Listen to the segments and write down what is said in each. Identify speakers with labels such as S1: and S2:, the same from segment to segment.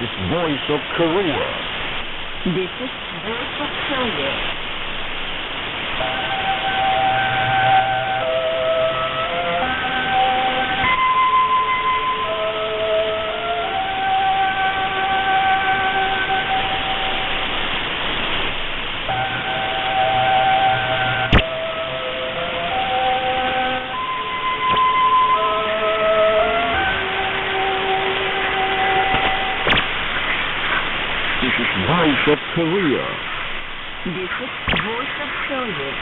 S1: is Voice of Korea.
S2: This is Voice of Korea.
S1: Voice of Korea.
S2: This is Voice of Korea.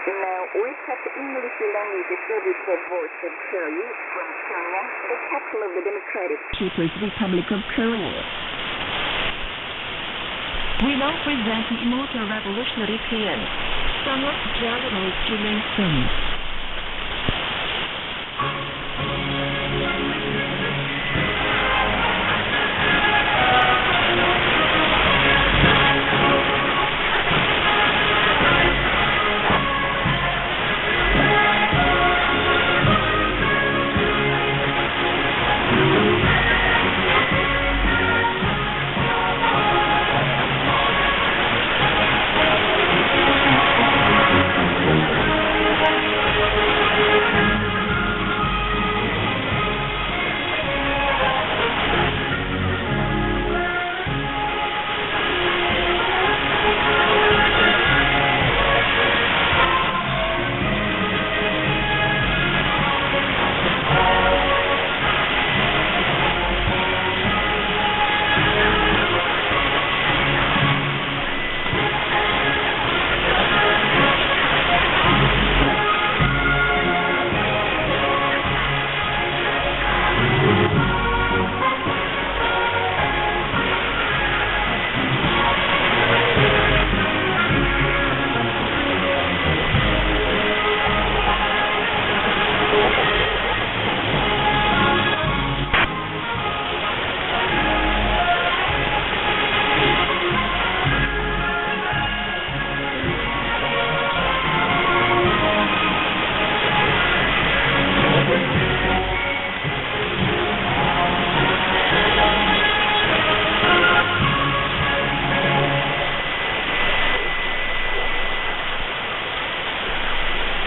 S3: Now, we have the English language service for Voice of Korea from Pyongyang, the capital of the Democratic
S2: People's Republic of Korea. We now present the Immortal Revolutionary Plan, sung with General Kim Il-sung.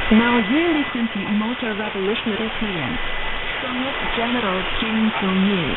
S2: Now you listen to Immortal Revolutionary Plan, sung with General Kim Il-sung.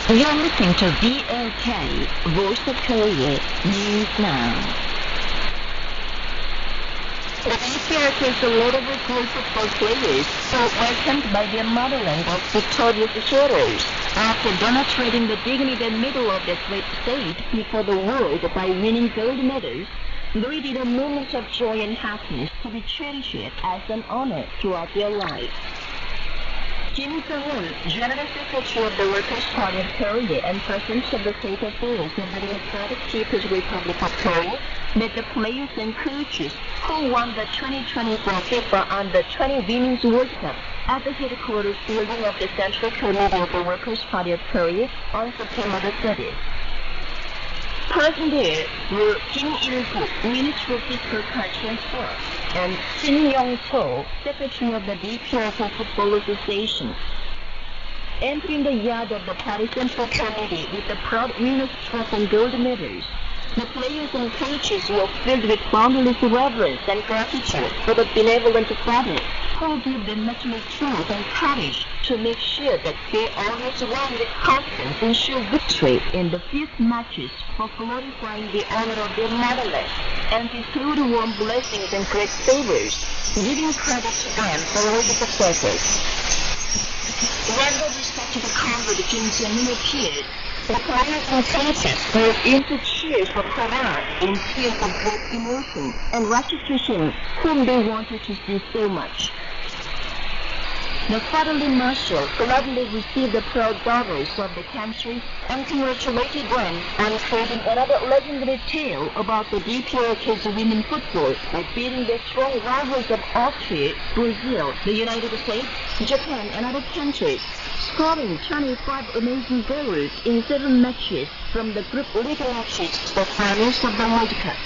S2: You're listening to VOK, Voice of Korea, News Now. The DPRK's laudable football players were welcomed by their motherland of victorious heroes after demonstrating the dignity and mettle of their great state before the world by winning gold medals. They did a moment of joy and happiness to be cherished as an honor throughout their life. Kim Jong-un, General Secretary of the Workers' Party of Korea and President of the State Affairs of the Democratic People's Republic of Korea, met the players and coaches who won the 2024 FIFA Under-20 Women's World Cup at the headquarters building of the Central Committee of the Workers' Party of Korea on September the 30th. Present there were Kim Il-suk, Minister of Fiscal Culture and Sports, and Shin Young-so, Secretary of the DPRK Football Association. Entering the yard of the party Central Committee with the proud winners' trophy and gold medals, the players and coaches were filled with boundless reverence and gratitude for the benevolent Father who gave them much strength and courage to make sure that they always won with confidence and sure victory in the fierce matches for glorifying the honor of their motherland, and bestowed warm blessings and great favors, giving credit to them for all the successes. When the respected comrade Kim Jong-un appeared, the players and coaches were into cheers for Korea in tears of great emotion and recognition whom they wanted to see so much. The fatherly marshal gladly received the proud daughters of the country and congratulated them on creating another legendary tale about the DPRK's women football by beating the strong rivals of Austria, Brazil, the United States, Japan, and other countries, scoring 25 amazing goals in 7 matches from the group league matches to the finals of the World Cup.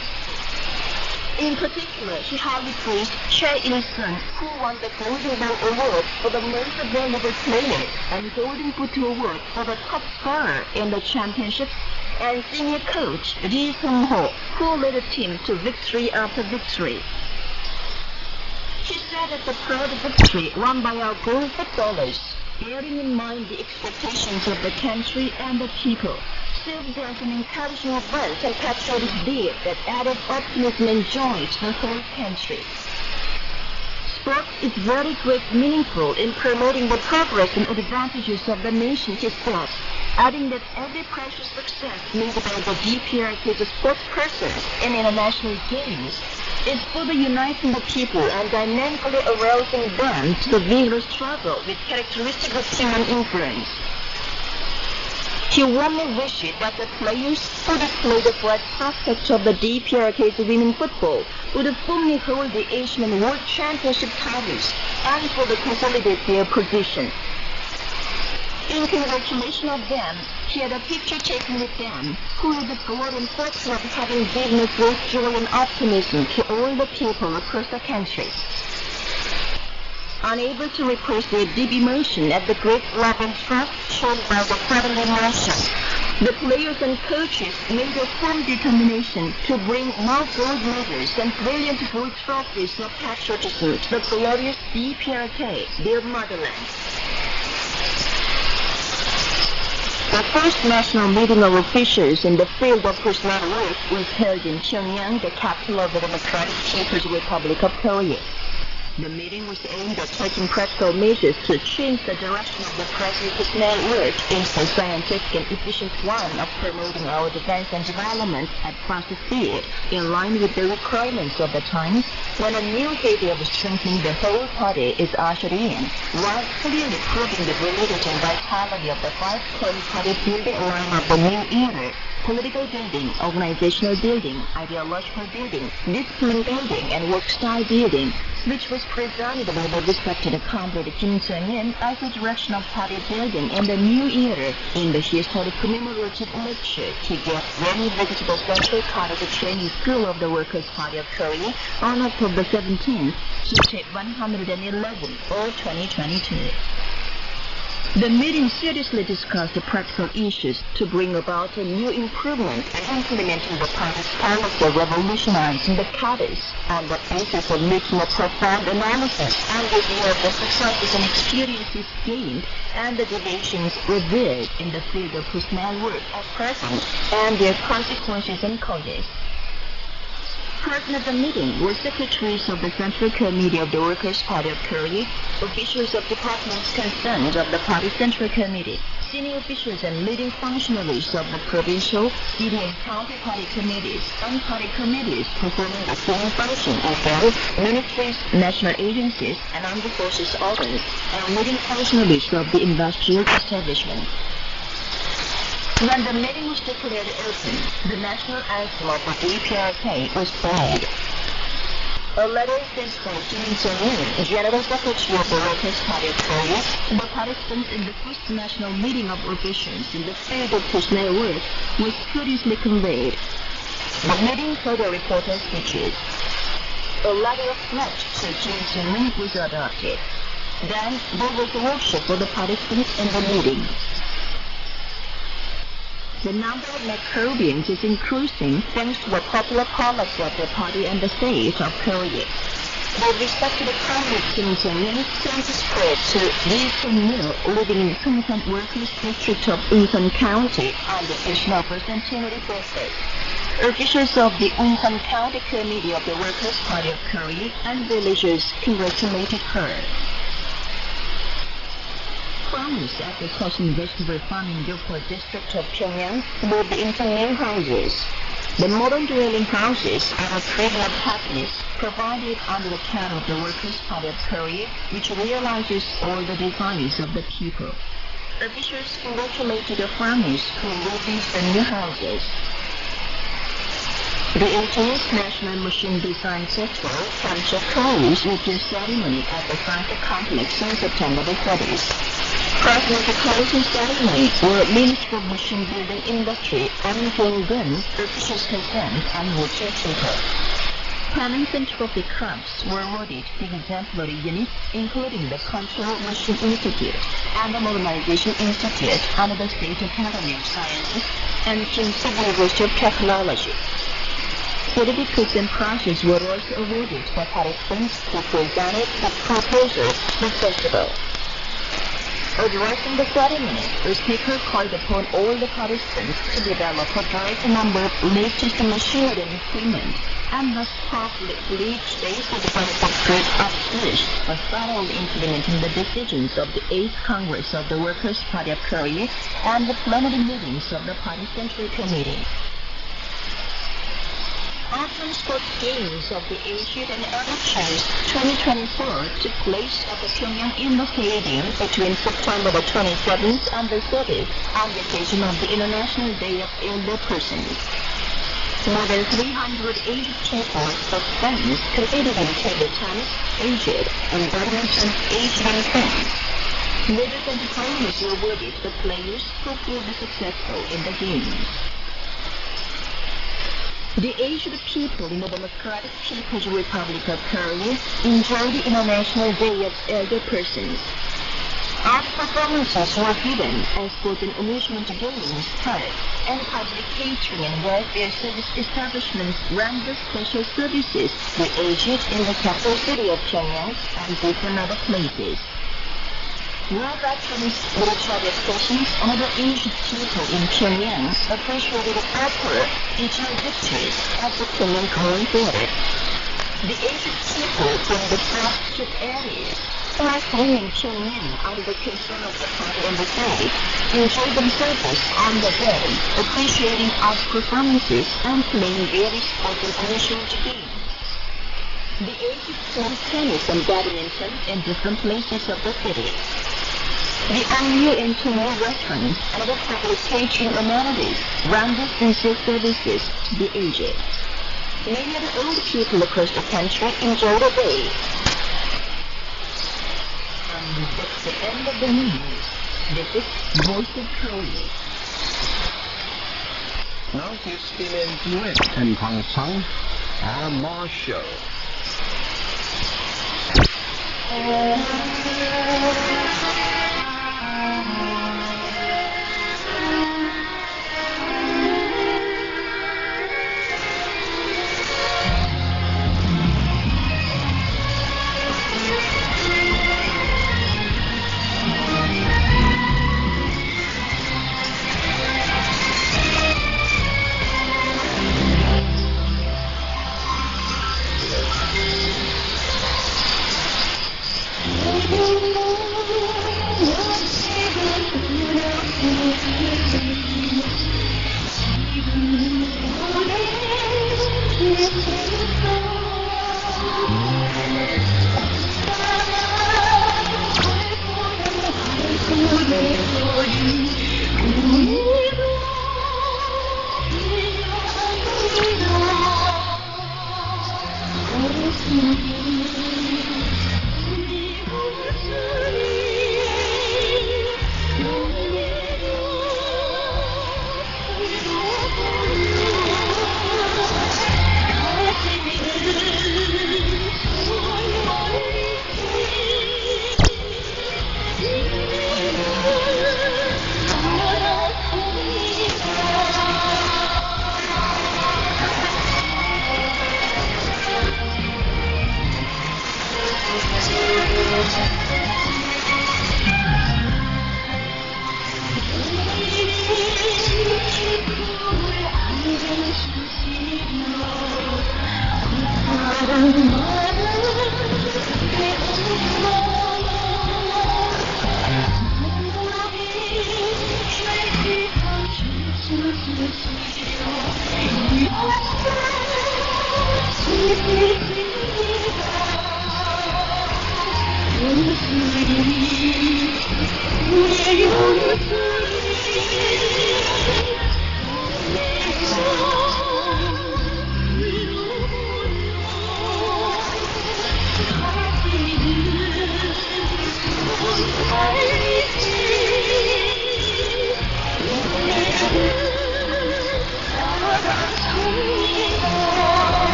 S2: In particular, he highly praised Chae Il-sung, who won the Golden Ball Award for the most valuable player and Golden Boot Award for the top scorer in the championship, and senior coach Lee Sung-ho, who led the team to victory after victory. He said that the proud victory won by our goal footballers, bearing in mind the expectations of the country and the people, served as an encouraging event and patriotic deed that added optimism and joy to the whole country. Sport is very great meaningful in promoting the progress and advantages of the nation, he said, adding that every precious success made by the DPRK's sportspersons in international games is for the uniting the people and dynamically arousing them to the vigorous struggle with characteristic of human influence. He warmly wished that the players who display the bright prospects of the DPRK's women football would firmly hold the Asian and World Championship titles and further consolidate their position. In congratulation of them, he had a picture taken with them, who had the glory and fortune of having given a great joy and optimism to all the people across the country. Unable to repress their deep emotion at the great love and trust shown by the fatherly marshal, the players and coaches made a firm determination to bring more gold medals and brilliant gold trophies of patriotism to the glorious DPRK, their motherland. The first national meeting of officials in the field of personnel work was held in Pyongyang, the capital of the Democratic People's Republic of Korea. The meeting was aimed at taking practical measures to change the direction of the present personnel work into a scientific and efficient one of promoting our defense and development at fast speed, in line with the requirements of the times, when a new head of strengthening the whole party is ushered in, while clearly proving the validity and vitality of the 5-point party building line of the new era: political building, organizational building, ideological building, discipline building, and work style building, which was presented by the respected comrade Kim Jong-un as the direction of party building in the new era in the historic commemorative lecture he gave when he visited the Central College Training School of the Workers' Party of Korea on October 17th, to 111 or 2022. The meeting seriously discussed the practical issues to bring about a new improvement and implementing the party's policy of revolutionizing the parties on the basis of making a profound analysis and review of the successes and experiences gained and the deviations revealed in the field of personnel work at present and their consequences and causes. Present at the meeting were secretaries of the Central Committee of the Workers' Party of Korea, officials of departments concerned of the Party Central Committee, senior officials and leading functionaries of the provincial, city and county party committees, and party committees performing the same function as well, ministries, national agencies, and armed forces organs, and leading functionaries of the industrial establishment. When the meeting was declared open, the national anthem of the VOK was played. A letter is from Kim Jong-un, General Secretary of the Workers' Party of Korea, to the participants in the first national meeting of officials in the field of personnel work was courteously conveyed. The meeting further reported speeches. A letter of pledge to Kim Jong-un was adopted. Then there was a workshop for the participants in the meeting. The number of Macrobians is increasing thanks to the popular policy of the party and the state of Korea. With respect to the Comrade Kim Jong-un, thanks is spread to Lee Sun-mil living in Songsan Workers District of Unsan County on the occasion of her centenary birthday. Officials of the Unsan County Committee of the Workers' Party of Korea and villagers congratulated her. Farmers at the Kosin Vegetable Farming Yoko District of Pyongyang moved into new houses. The modern dwelling houses are a premium package provided under the care of the Workers' Party of Korea, which realizes all the desires of the people. Officials congratulated the farmers who lived in the new houses. The 18th National Machine Design Festival comes to close with the ceremony at the Science Complex on September the 30th. Present at the closing ceremony were Minister of Machine Building Industry and Gun, officials concerned, and water people. Pennants and trophy cups were awarded to exemplary units, including the Control Machine Institute and the Modernization Institute under the State Academy of Sciences and Kyungsuk University of Technology. Certificates and prizes were also awarded to participants who presented the proposal to the festival. Addressing the ceremony, the speaker called upon all the participants to develop a great number of latest machinery and equipment, and thus properly each day for the benefit of first, by thoroughly implementing the decisions of the 8th Congress of the Workers' Party of Korea and the plenary meetings of the Party Central Committee. Autumn Sports Games of the Asian and Amateurs 2024 took place at the Pyongyang Indoor Stadium between September the 27th and the 30th on the occasion of the International Day of Elder Persons. More than 380 people of fans competed in table tennis, aged, and badminton aged and fans. Medals and diplomas were awarded to the players who proved successful in the games. The aged people in the Democratic People's Republic of Korea enjoy the International Day of Elder Persons. Art performances were given as sports and amusement games, parks, and public catering and welfare service establishments render special services to the aged in the capital city of Pyongyang and different other places. War veterans, military stations, and other aged people in Pyongyang appreciated the opera, featuring victories at the Pyongyang-Korean border. The aged people from the flagship areas, like living in Pyongyang under the concern of the party and the state, enjoyed themselves on the day, appreciating art performances and playing various sports and amusement games. The aged play tennis and badminton in different places of the city. The annual and new restaurants and other public catering amenities render sincere services to the aged. Many other old people across the country enjoy the day. And that's the end of the news. This is Voice of Korea.
S1: Now here's 10m2d2024y and Hwang-sang, our Ma Show.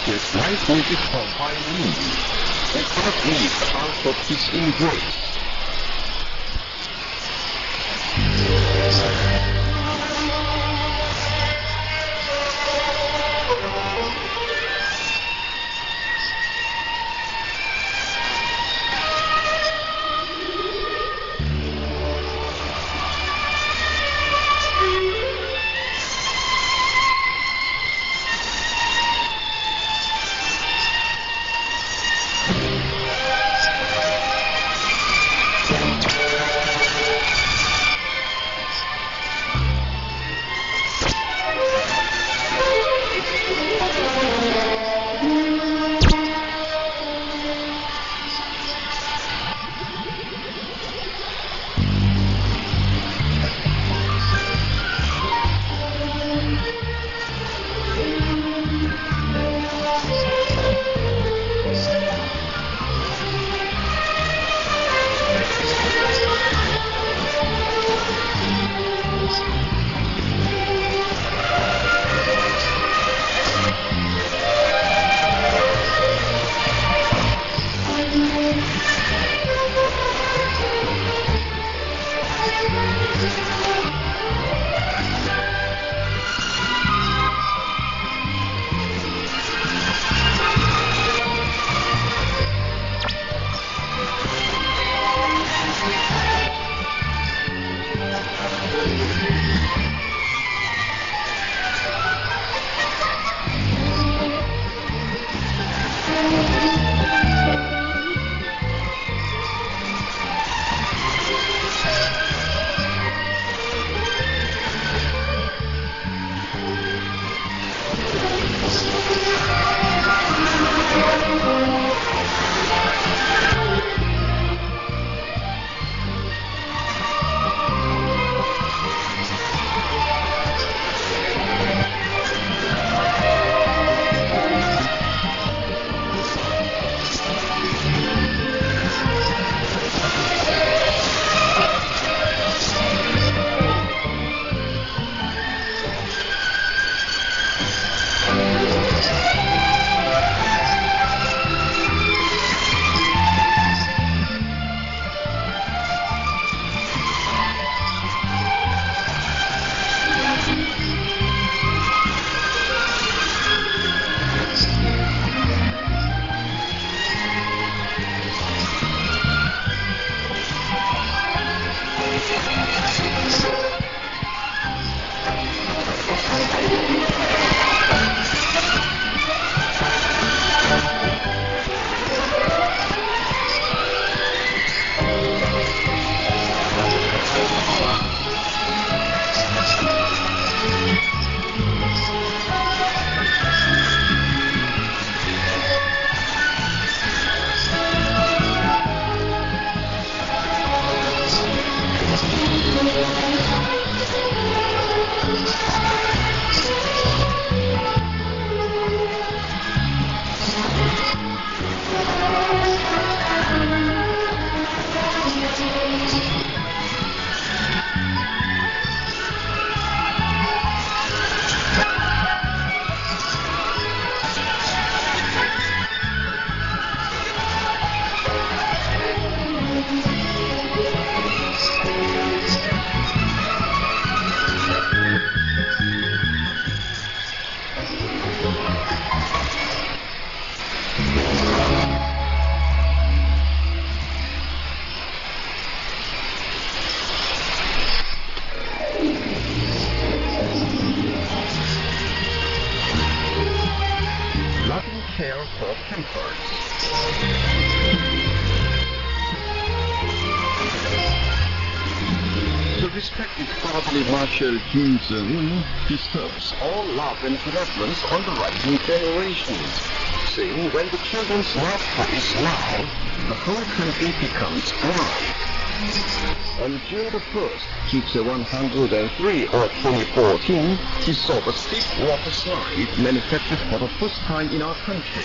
S1: This life will be called by me. And what is also peace in grace. of campers. The respected fatherly Marshal Kim Jong-un disturbs all love and benevolence on the rising generations, saying when the children's laughter is loud, the whole country becomes blind. On June the 1st, 6103 or 2014, he saw the steep water slide manufactured for the first time in our country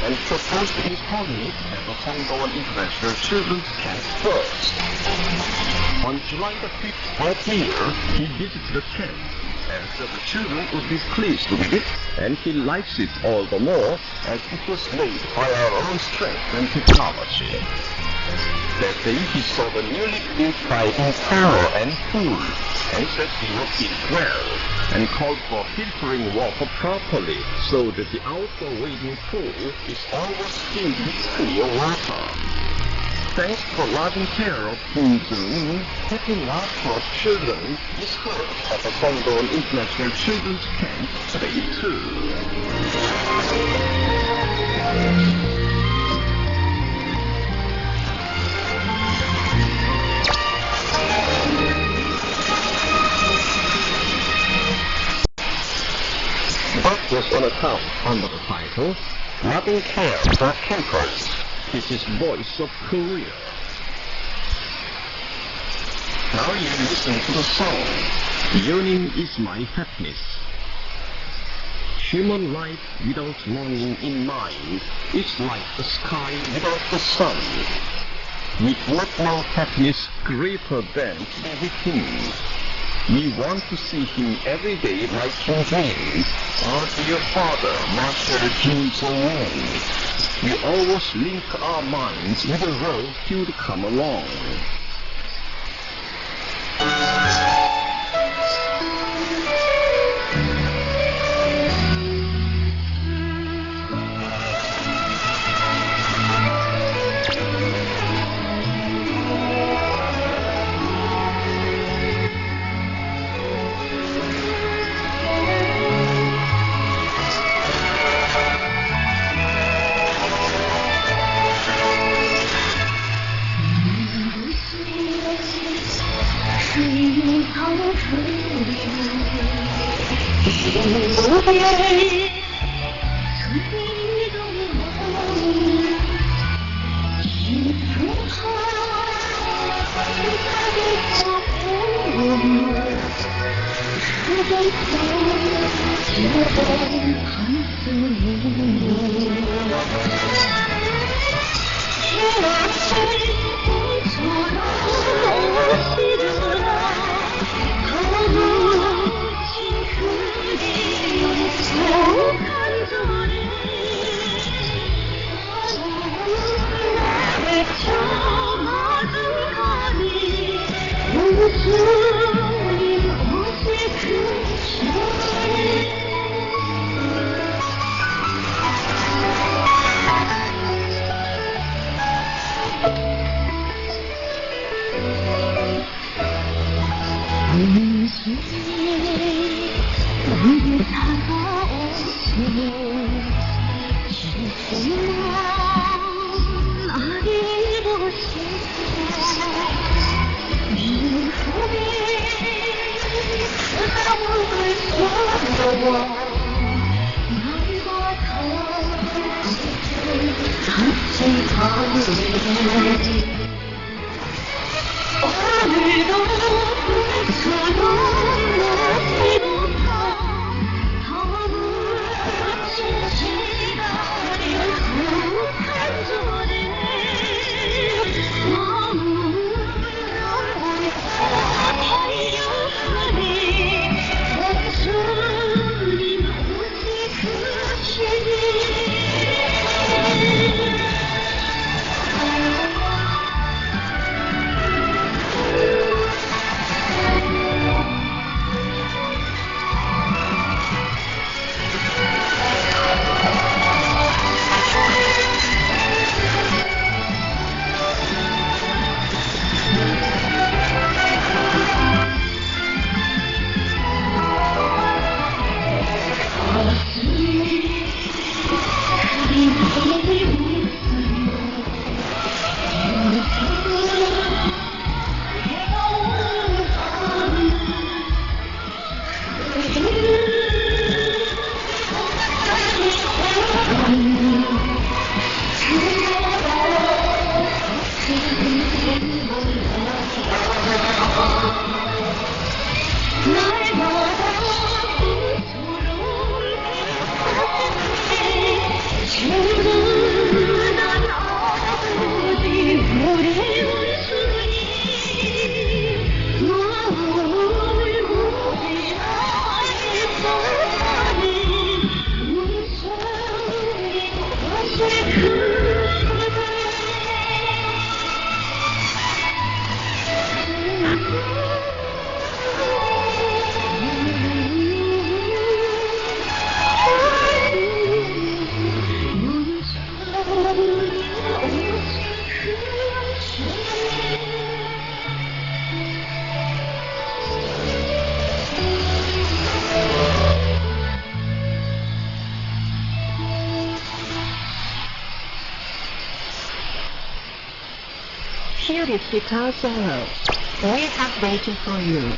S1: and proposed in Parliament at the Hongdae International Children's Camp first. On July the 5th that year, he visited the camp and said the children would be pleased with it, and he likes it all the more as it was made by our own strength and technology. That day he saw the newly built fighting tower and pool, and said he would eat well, and called for filtering water properly, so that the outdoor wading pool is always filled with clear water. Thanks for loving care of Kim Jong-un, happy laughter of children is heard at the Hongdae International Children's Camp today too. That was on account under the title, Loving Care for Campers. This is Voice of Korea. Now you listen to the song, Yearning is My Happiness. Human life without longing in mind is like the sky without the sun. We want no happiness greater than to be with him. We want to see him every day like in dreams, our dear father, Marshal Kim Jong-un. We always link our minds with the road he would come along.
S2: Here is guitar solo. We have waited for you.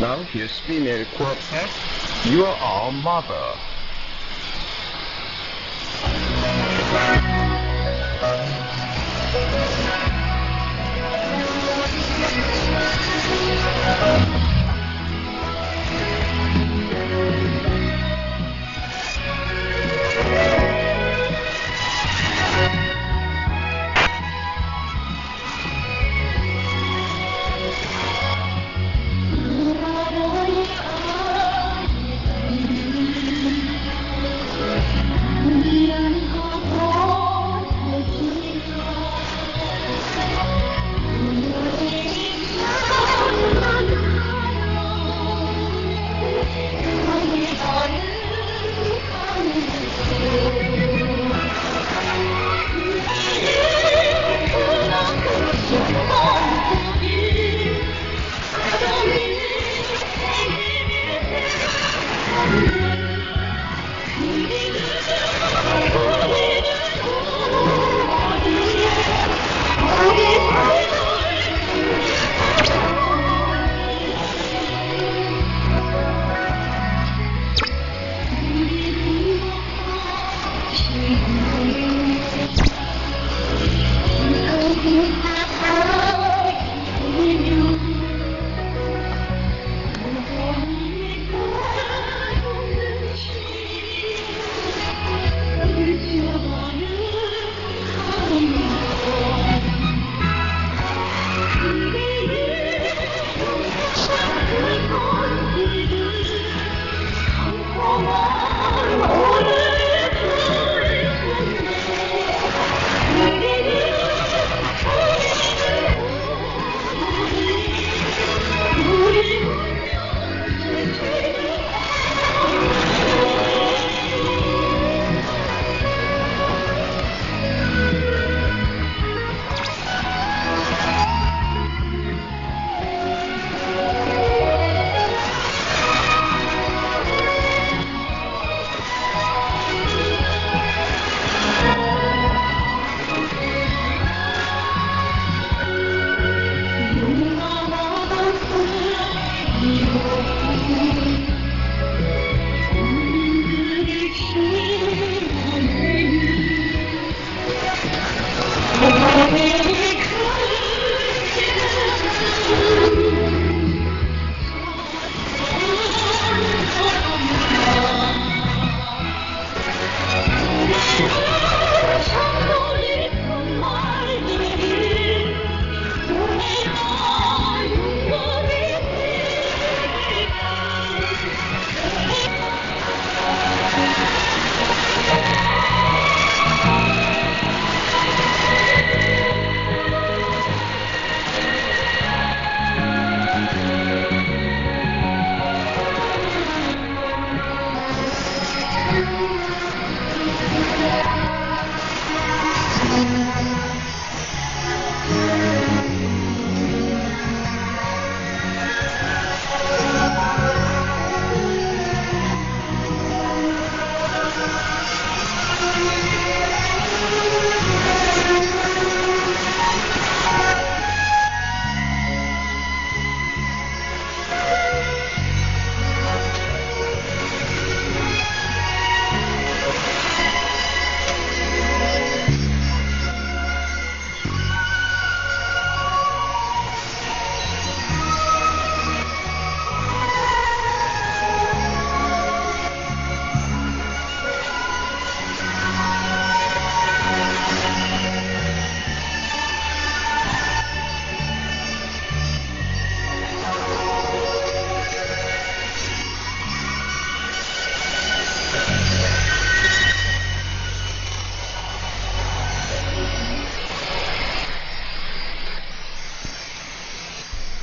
S1: Now here's female quartet. You are our mother.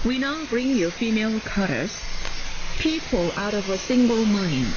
S2: We now bring you female cutters, people out of a single mind.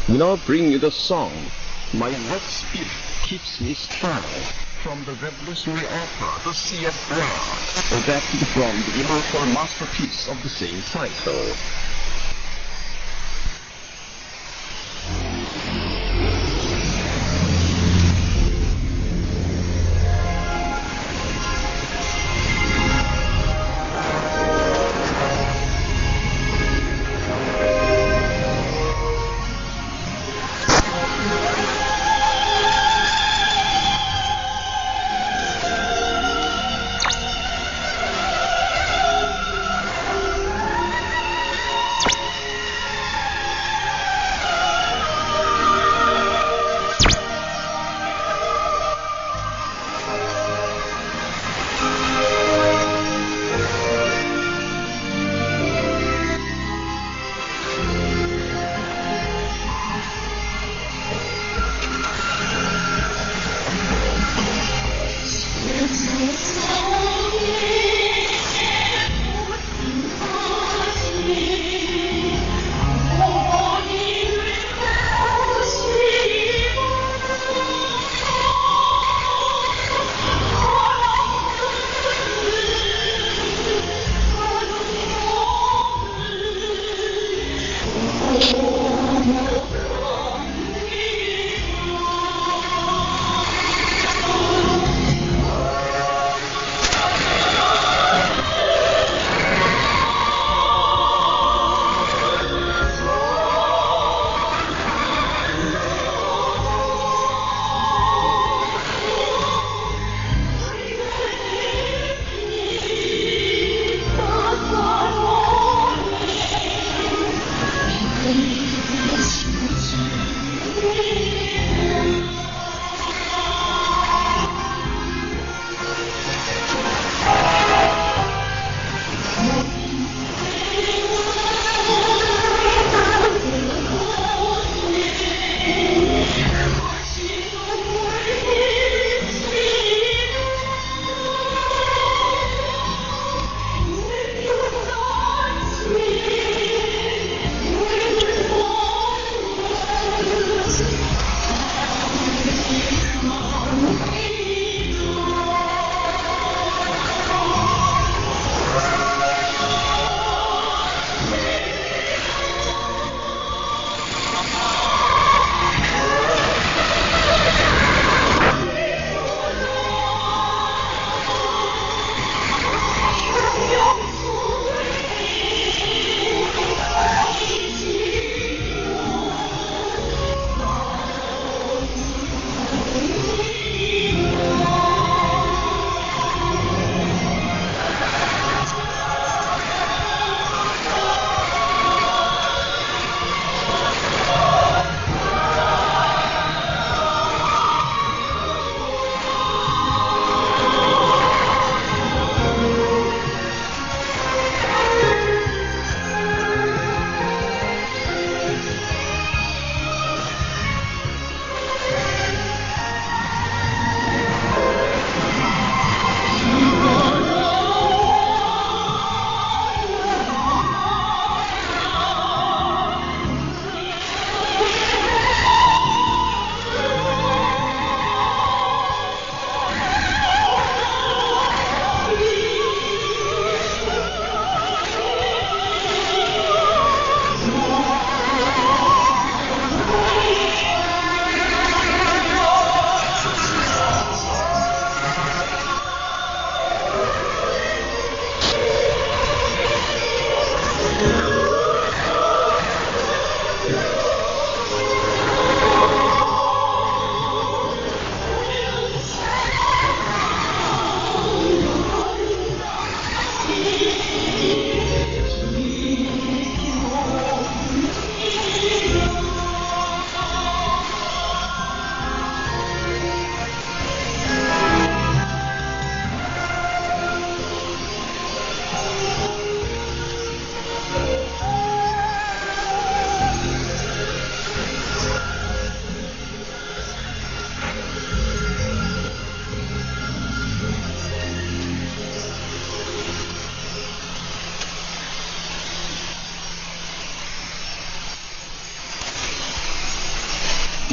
S1: We now bring you the song, My Wet Spirit Keeps Me Strong, from the revolutionary opera, The Sea of Glass, adapted from the immortal masterpiece of the same title.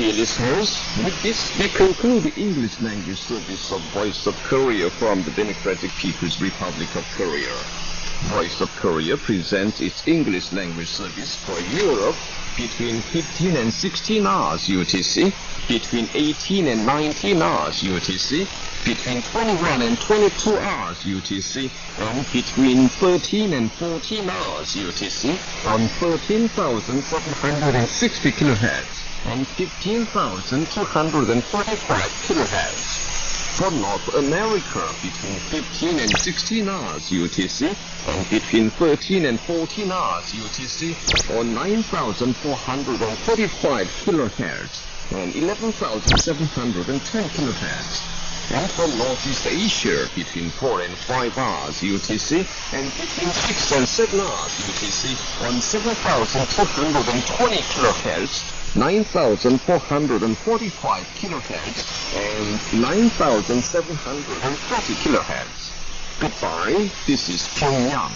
S1: Dear listeners, with this we conclude the English language service of Voice of Korea from the Democratic People's Republic of Korea. Voice of Korea presents its English language service for Europe between 15 and 16 hours UTC, between 18 and 19 hours UTC, between 21 and 22 hours UTC, and between 13 and 14 hours UTC on 13,760 kHz and 15,245 kHz. For North America, between 15 and 16 hours UTC, and between 13 and 14 hours UTC, on 9,435 kHz and 11,710 kHz. And for Northeast Asia, between 4 and 5 hours UTC, and between 6 and 7 hours UTC, on 7,220 kHz, 9,445 kHz, and 9,730 kHz. Goodbye, this is Pyongyang.